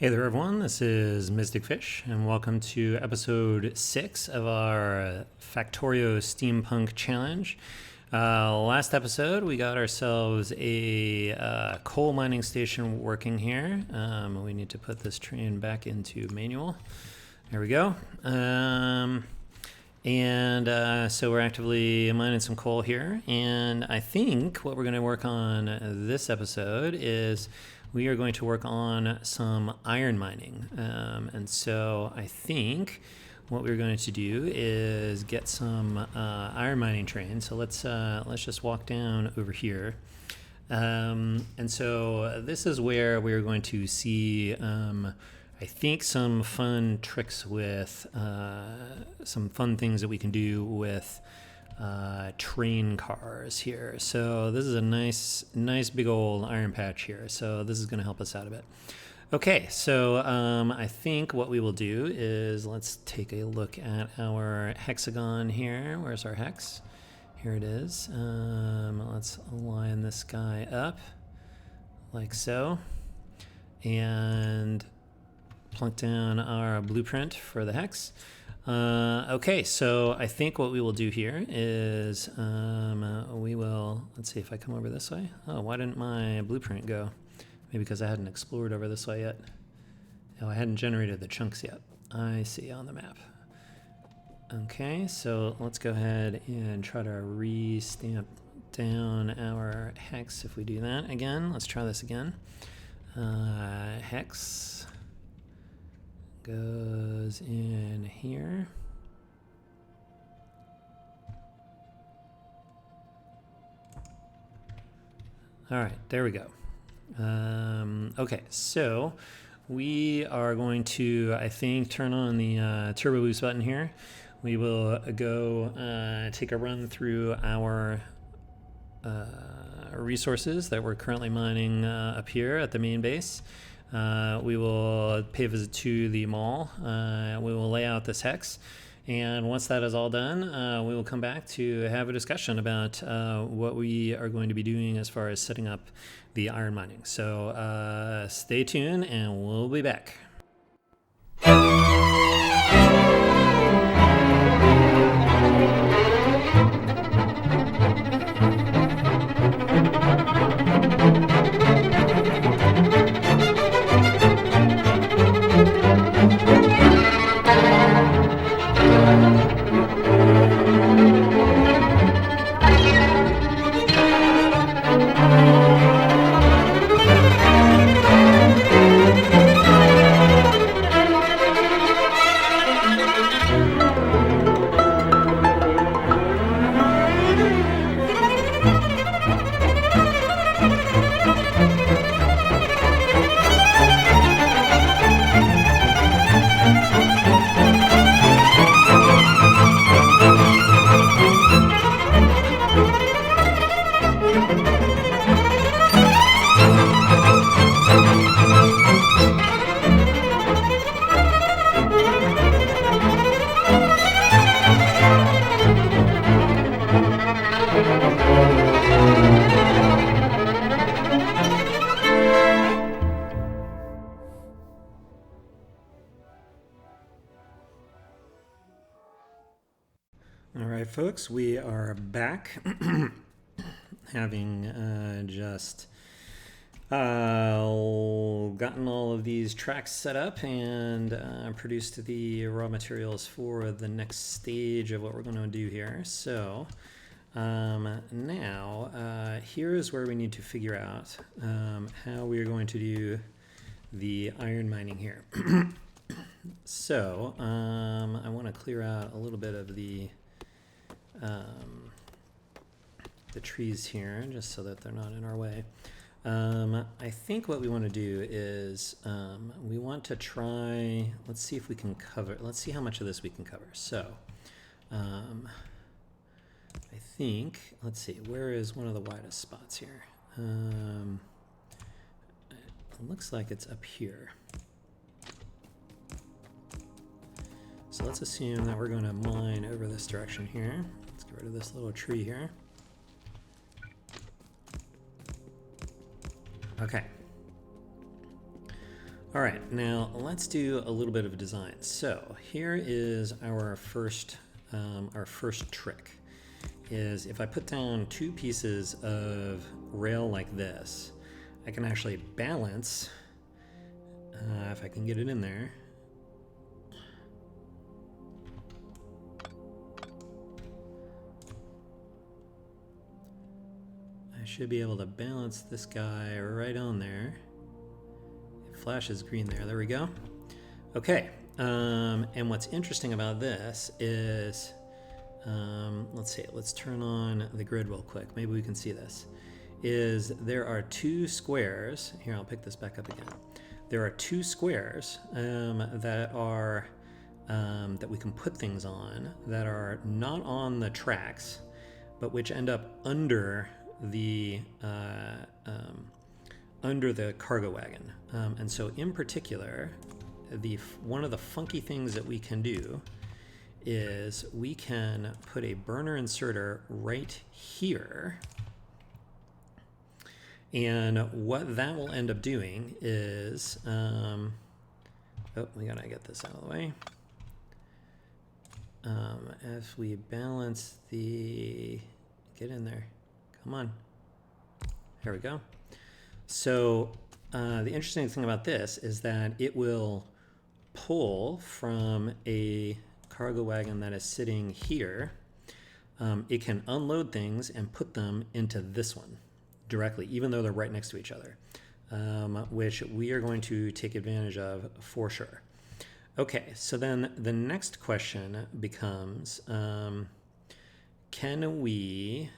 Hey there everyone, this is Mystic Fish and welcome to episode 6 of our Factorio Steampunk challenge. Last episode we got ourselves a coal mining station working here. We need to put this train back into manual. There we go. So we're actively mining some coal here, and I think what we're going to work on this episode is we are going to work on some iron mining. And so I think what we're going to do is get some iron mining trains. So let's just walk down over here. And so this is where we're going to see, I think, some fun tricks with some fun things that we can do with train cars here. So this is a nice big old iron patch here. So this is going to help us out a bit. Okay, so I think what we will do is let's take a look at our hexagon here. Where's our hex? Here it is. Let's line this guy up like so, and plunk down our blueprint for the hex. Okay, so I think what we will do here is we will, let's see if I come over this way. Oh, why didn't my blueprint go? Maybe because I hadn't explored over this way yet. Oh, I hadn't generated the chunks yet. I see on the map. Okay, so let's go ahead and try to re-stamp down our hex if we do that again. Let's try this again. Hex goes in here. All right, there we go. Okay, so we are going to, I think, turn on the turbo boost button here. We will go take a run through our resources that we're currently mining up here at the main base. We will pay a visit to the mall. We will lay out this hex, and once that is all done, we will come back to have a discussion about what we are going to be doing as far as setting up the iron mining. So stay tuned and we'll be back. All right, folks, we are back, having just gotten all of these tracks set up and produced the raw materials for the next stage of what we're going to do here. So now here's where we need to figure out how we are going to do the iron mining here. So I want to clear out a little bit of the trees here, just so that they're not in our way. I think what we want to do is we want to try, let's see if we can cover, let's see how much of this we can cover. So I think, let's see, where is one of the widest spots here? It looks like it's up here. So let's assume that we're going to mine over this direction here. Let's get rid of this little tree here. Okay. All right, now let's do a little bit of a design. So here is our first trick. Is if I put down two pieces of rail like this, I can actually balance, if I can get it in there. I should be able to balance this guy right on there. It flashes green there. There we go. Okay. And what's interesting about this is, let's see. Let's turn on the grid real quick. Maybe we can see this. Is there are two squares. Here, I'll pick this back up again. There are two squares that are that we can put things on that are not on the tracks, but which end up under the cargo wagon. And so in particular, one of the funky things that we can do is we can put a burner inserter right here. And what that will end up doing is, oh, we gotta get this out of the way. As we balance get in there. Come on. There we go. So the interesting thing about this is that it will pull from a cargo wagon that is sitting here. It can unload things and put them into this one directly, even though they're right next to each other, which we are going to take advantage of for sure. Okay, so then the next question becomes, can we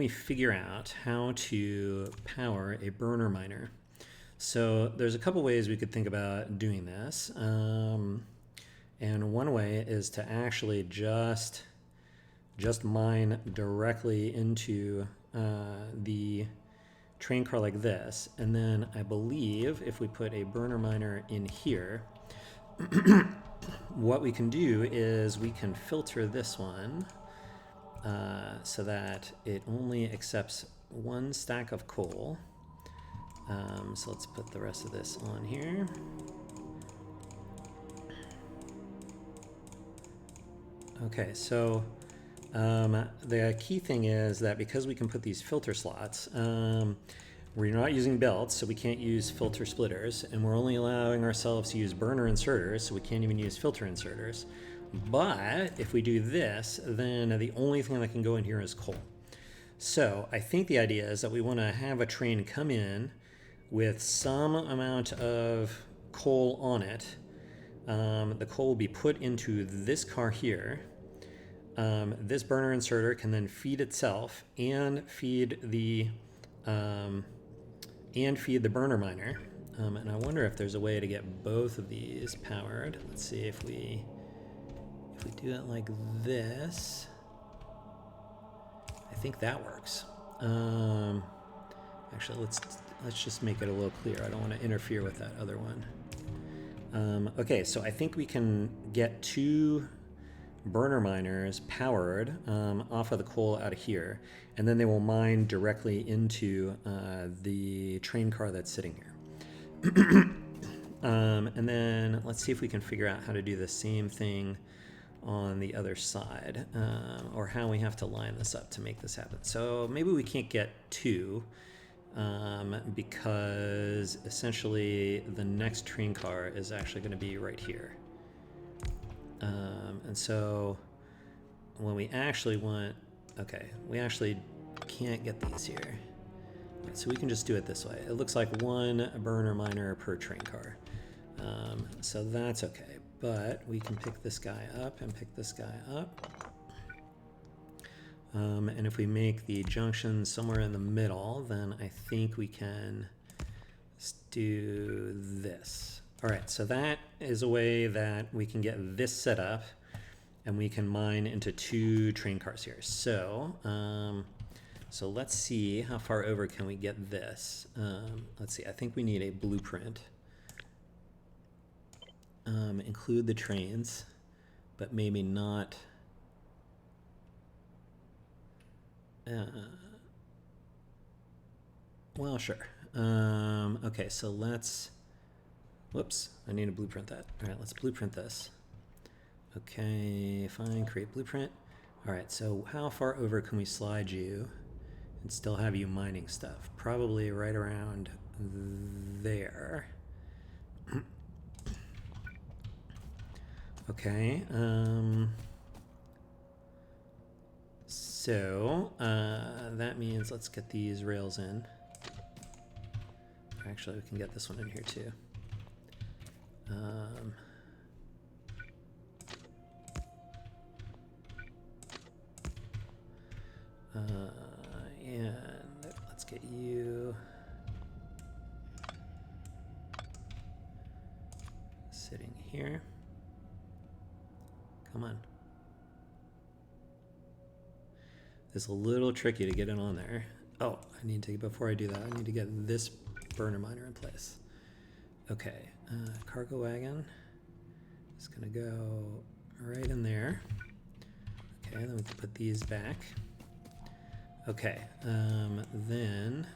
figure out how to power a burner miner? So there's a couple ways we could think about doing this. And one way is to actually just mine directly into the train car like this. And then I believe if we put a burner miner in here, what we can do is we can filter this one so that it only accepts one stack of coal. So let's put the rest of this on here. Okay, so the key thing is that because we can put these filter slots, we're not using belts, so we can't use filter splitters, and we're only allowing ourselves to use burner inserters, so we can't even use filter inserters. But if we do this, then the only thing that can go in here is coal. So I think the idea is that we want to have a train come in with some amount of coal on it. The coal will be put into this car here. This burner inserter can then feed itself and feed the burner miner. And I wonder if there's a way to get both of these powered. Let's see if we do it like this. I think that works. Actually, let's just make it a little clearer. I don't want to interfere with that other one. Okay, so I think we can get two burner miners powered off of the coal out of here, and then they will mine directly into the train car that's sitting here. And then let's see if we can figure out how to do the same thing on the other side, or how we have to line this up to make this happen. So maybe we can't get two, because essentially the next train car is actually going to be right here. And so when we actually want, okay, we actually can't get these here. So we can just do it this way. It looks like one burner miner per train car. So that's okay. But we can pick this guy up and pick this guy up. And if we make the junction somewhere in the middle, then I think we can do this. All right, so that is a way that we can get this set up, and we can mine into two train cars here. So, so let's see how far over can we get this. Let's see, I think we need a blueprint. Include the trains, but maybe not. Well, sure. Okay, so let's, whoops, I need to blueprint that. All right, let's blueprint this. Okay, fine, create blueprint. All right, so how far over can we slide you and still have you mining stuff? Probably right around there. Okay, so that means let's get these rails in. Actually, we can get this one in here too. And let's get you sitting here. Come on. It's a little tricky to get it on there. Oh, I need to, before I do that, I need to get this burner miner in place. Okay, cargo wagon is gonna go right in there. Okay, then we can put these back. Okay, then,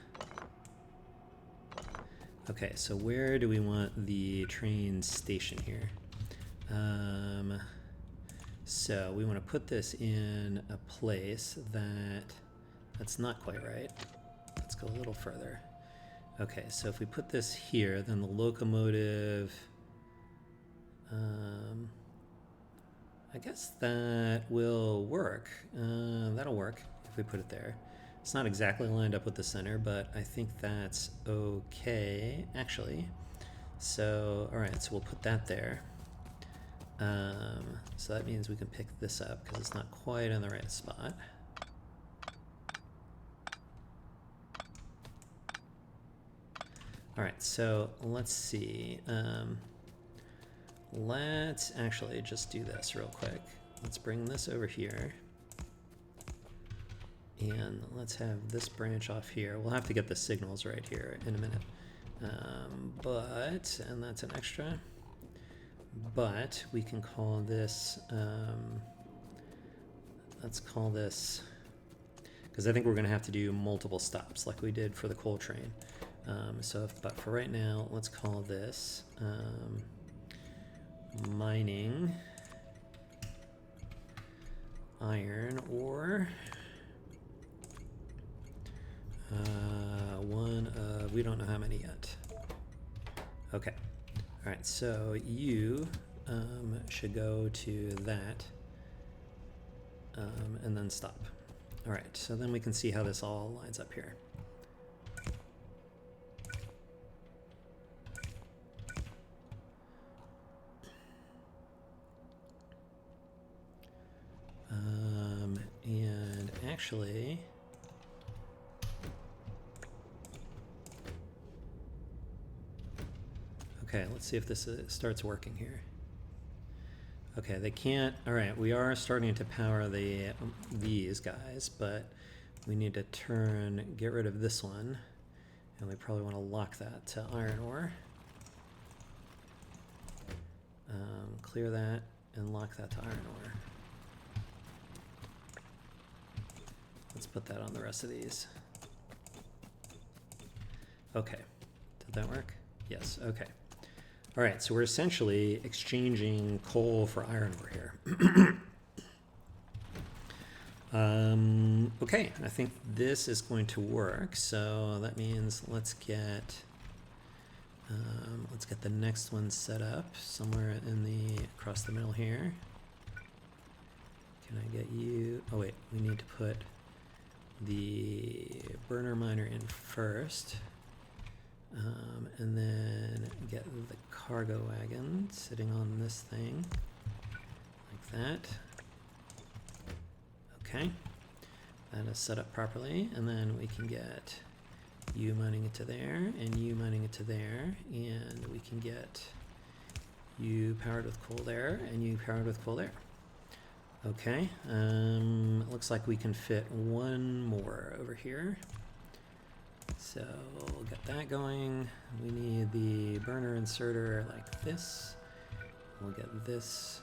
okay, so where do we want the train station here? So we want to put this in a place that's not quite right. Let's go a little further. Okay, so if we put this here, then the locomotive, I guess that will work. That'll work if we put it there. It's not exactly lined up with the center, but I think that's okay, actually. So, all right, so we'll put that there. So that means we can pick this up because it's not quite in the right spot. All right, so let's see. Let's actually just do this real quick. Let's bring this over here. And let's have this branch off here. We'll have to get the signals right here in a minute. And that's an extra. But we can call this, let's call this, because I think we're going to have to do multiple stops like we did for the coal train. But for right now, let's call this mining iron ore. We don't know how many yet. Okay. All right, so you should go to that and then stop. All right, so then we can see how this all lines up here. And actually, okay, let's see if this starts working here. Okay, they can't. All right, we are starting to power these guys, but we need to get rid of this one, and we probably want to lock that to iron ore. Clear that and lock that to iron ore. Let's put that on the rest of these. Okay, did that work? Yes, okay. All right, so we're essentially exchanging coal for iron ore here. Okay, I think this is going to work. So that means let's get the next one set up somewhere across the middle here. Can I get you? Oh wait, we need to put the burner miner in first. And then get the cargo wagon sitting on this thing, like that. Okay, that is set up properly, and then we can get you mining it to there, and you mining it to there, and we can get you powered with coal there, and you powered with coal there. Okay, it looks like we can fit one more over here. So we'll get that going. We need the burner inserter like this. We'll get this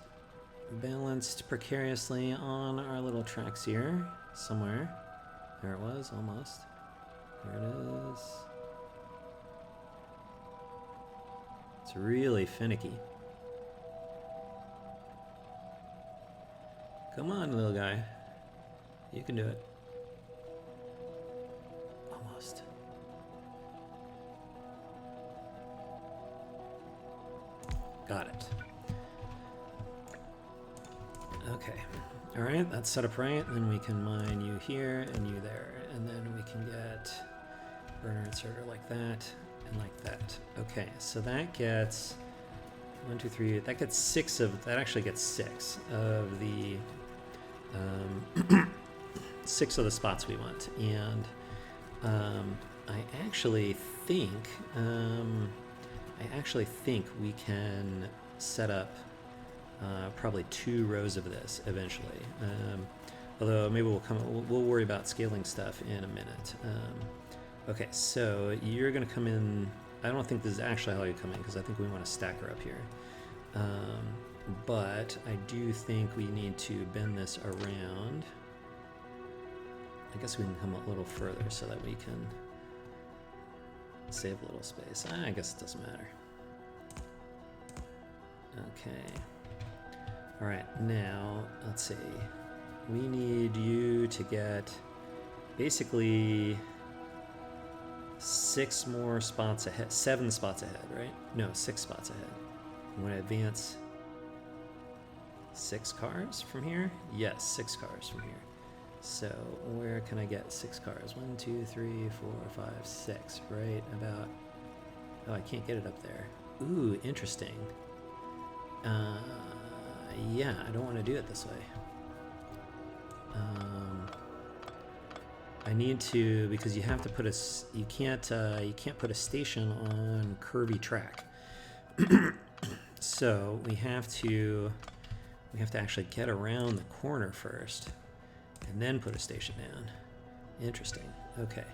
balanced precariously on our little tracks here somewhere. There it was, almost. There it is. really finicky. Come on, little guy. You can do it. Almost. Got it. Okay. All right, that's set up right. Then we can mine you here and you there. And then we can get burner inserter like that and like that. Okay, so that gets 1, 2, 3. That gets 6 of, that actually gets 6 of the 6 of the spots we want. And I actually think we can set up probably 2 rows of this eventually. Although maybe we'll worry about scaling stuff in a minute. Okay, so you're gonna come in. I don't think this is actually how you come in because I think we want to stack her up here. But I do think we need to bend this around. I guess we can come a little further so that we can save a little space. I guess it doesn't matter. Okay. All right, now let's see. We need you to get basically 6 more spots ahead, 7 spots ahead, right? No, 6 spots ahead. I'm going to advance 6 cars from here? Yes, 6 cars from here. So where can I get 6 cars? 1, 2, 3, 4, 5, 6, right about, oh, I can't get it up there. Ooh, interesting. Yeah, I don't want to do it this way. I need to, because you have to put you can't put a station on curvy track. So we have to actually get around the corner first and then put a station down. Interesting. Okay.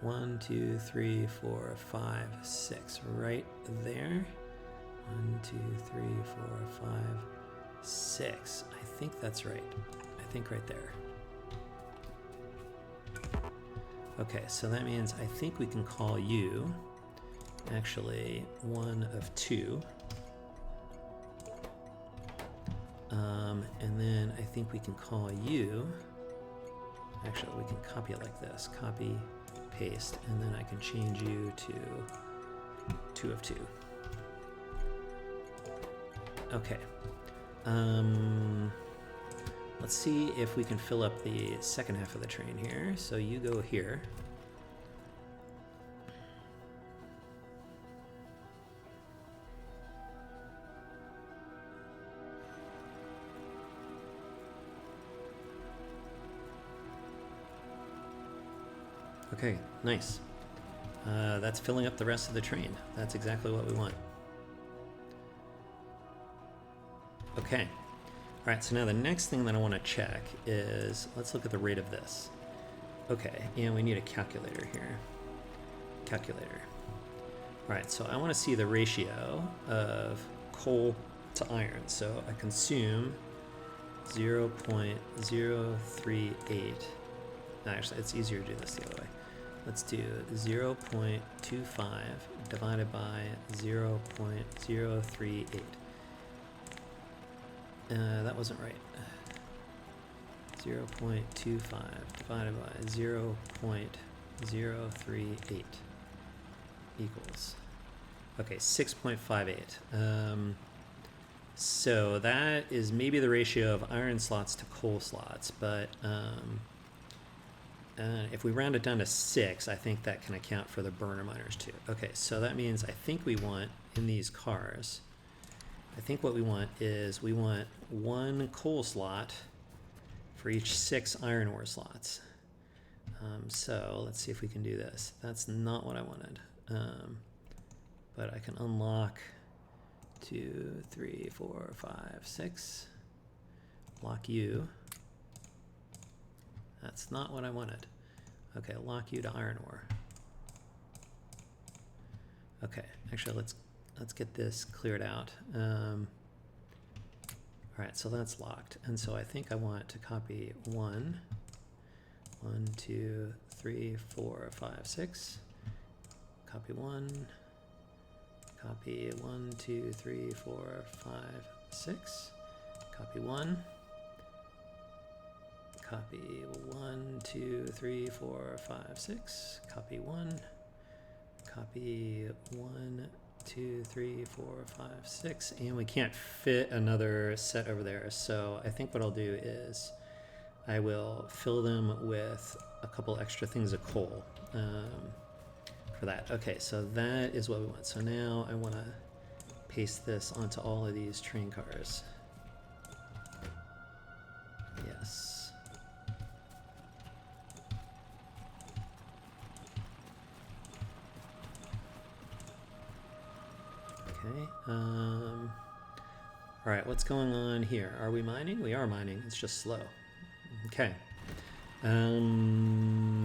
1, 2, 3, 4, 5, 6, right there. 1, 2, 3, 4, 5, 6. I think that's right. I think right there. Okay, so that means I think we can call you actually 1 of 2. And then I think we can call you, actually we can copy it like this, copy, paste, and then I can change you to 2 of 2. Okay. Let's see if we can fill up the second half of the train here. So you go here. Okay, nice. That's filling up the rest of the train. That's exactly what we want. Okay. All right, so now the next thing that I want to check is, let's look at the rate of this. Okay, and we need a calculator here. Calculator. All right, so I want to see the ratio of coal to iron. So I consume 0.038. Actually, it's easier to do this the other way. Let's do 0.25 divided by 0.038. That wasn't right. 0.25 divided by 0.038 equals, okay, 6.58. So that is maybe the ratio of iron slots to coal slots, but if we round it down to 6, I think that can account for the burner miners too. Okay, so that means I think we want, in these cars, I think what we want is we want 1 coal slot for each 6 iron ore slots. So let's see if we can do this. That's not what I wanted. But I can unlock 2, 3, 4, 5, 6. Lock you. That's not what I wanted. Okay, lock you to iron ore. Okay, actually let's get this cleared out. All right, so that's locked. And so I think I want to copy 1, 2, 3, 4, 5, 6. Copy 1, Copy 1, 2, 3, 4, 5, 6. Copy 1. Copy 1, 2, 3, 4, 5, 6. Copy 1. Copy 1, 2, 3, 4, 5, 6. And we can't fit another set over there. So I think what I'll do is I will fill them with a couple extra things of coal for that. Okay, so that is what we want. So now I want to paste this onto all of these train cars. Yes. Okay. All right, what's going on here? Are we mining? We are mining. It's just slow. Okay.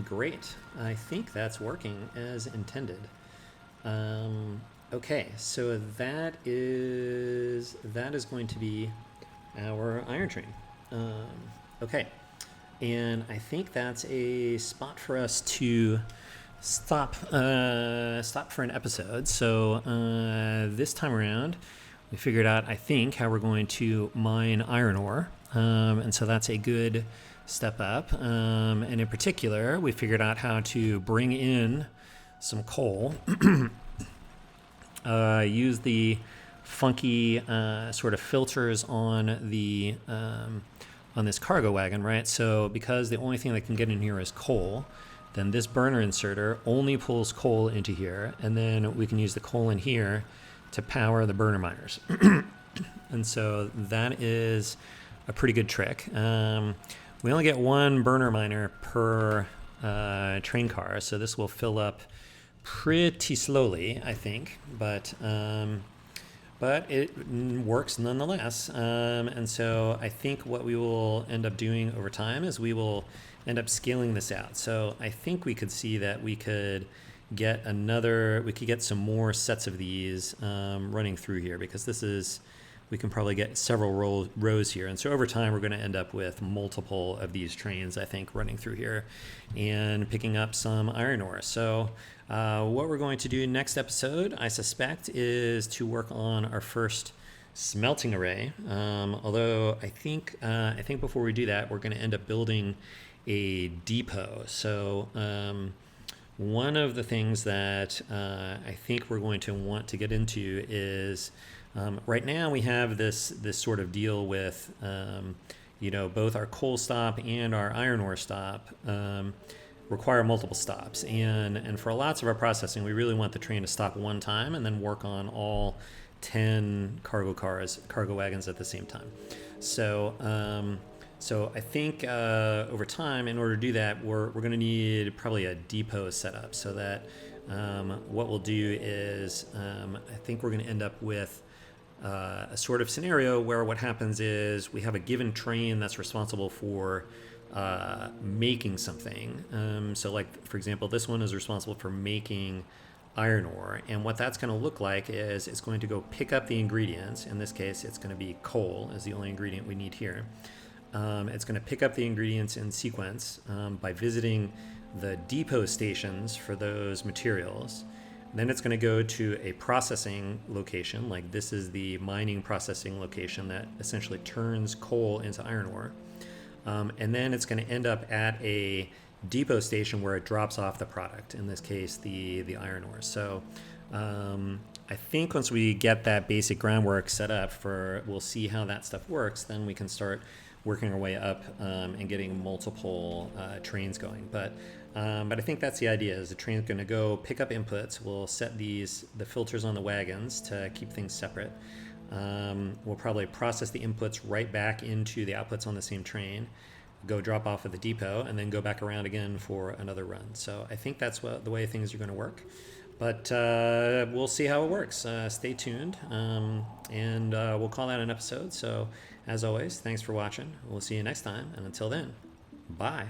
Great. I think that's working as intended. Okay, so that is going to be our iron train. Okay, and I think that's a spot for us to stop for an episode. So this time around, we figured out, I think, how we're going to mine iron ore, and so that's a good step up. And in particular, we figured out how to bring in some coal, use the funky sort of filters on the on this cargo wagon, right? So because the only thing that can get in here is coal, then this burner inserter only pulls coal into here, and then we can use the coal in here to power the burner miners. And so that is a pretty good trick. We only get one burner miner per train car, so this will fill up pretty slowly, I think, but it works nonetheless. And so I think what we will end up doing over time is we will end up scaling this out. So I think we could see that we could get some more sets of these running through here, because we can probably get several rows here. And so over time, we're going to end up with multiple of these trains, I think, running through here and picking up some iron ore. So what we're going to do next episode, I suspect, is to work on our first smelting array. Although I think before we do that, we're going to end up building a depot. So one of the things that I think we're going to want to get into is right now we have this sort of deal with both our coal stop and our iron ore stop require multiple stops, and for lots of our processing, we really want the train to stop one time and then work on all 10 cargo wagons at the same time. So I think over time, in order to do that, we're going to need probably a depot set up, so that what we'll do is I think we're going to end up with a sort of scenario where what happens is we have a given train that's responsible for making something. So like, for example, this one is responsible for making iron ore, and what that's going to look like is it's going to go pick up the ingredients. In this case, it's going to be coal is the only ingredient we need here. It's going to pick up the ingredients in sequence by visiting the depot stations for those materials. Then it's going to go to a processing location, like this is the mining processing location that essentially turns coal into iron ore. And then it's going to end up at a depot station where it drops off the product, in this case, the iron ore. So I think once we get that basic groundwork set up we'll see how that stuff works, then we can start working our way up and getting multiple trains going. But I think that's the idea, is the train's going to go pick up inputs. We'll set the filters on the wagons to keep things separate. We'll probably process the inputs right back into the outputs on the same train, go drop off at the depot, and then go back around again for another run. So I think that's the way things are going to work. But we'll see how it works. Stay tuned, and we'll call that an episode. So as always, thanks for watching. We'll see you next time, and until then, bye.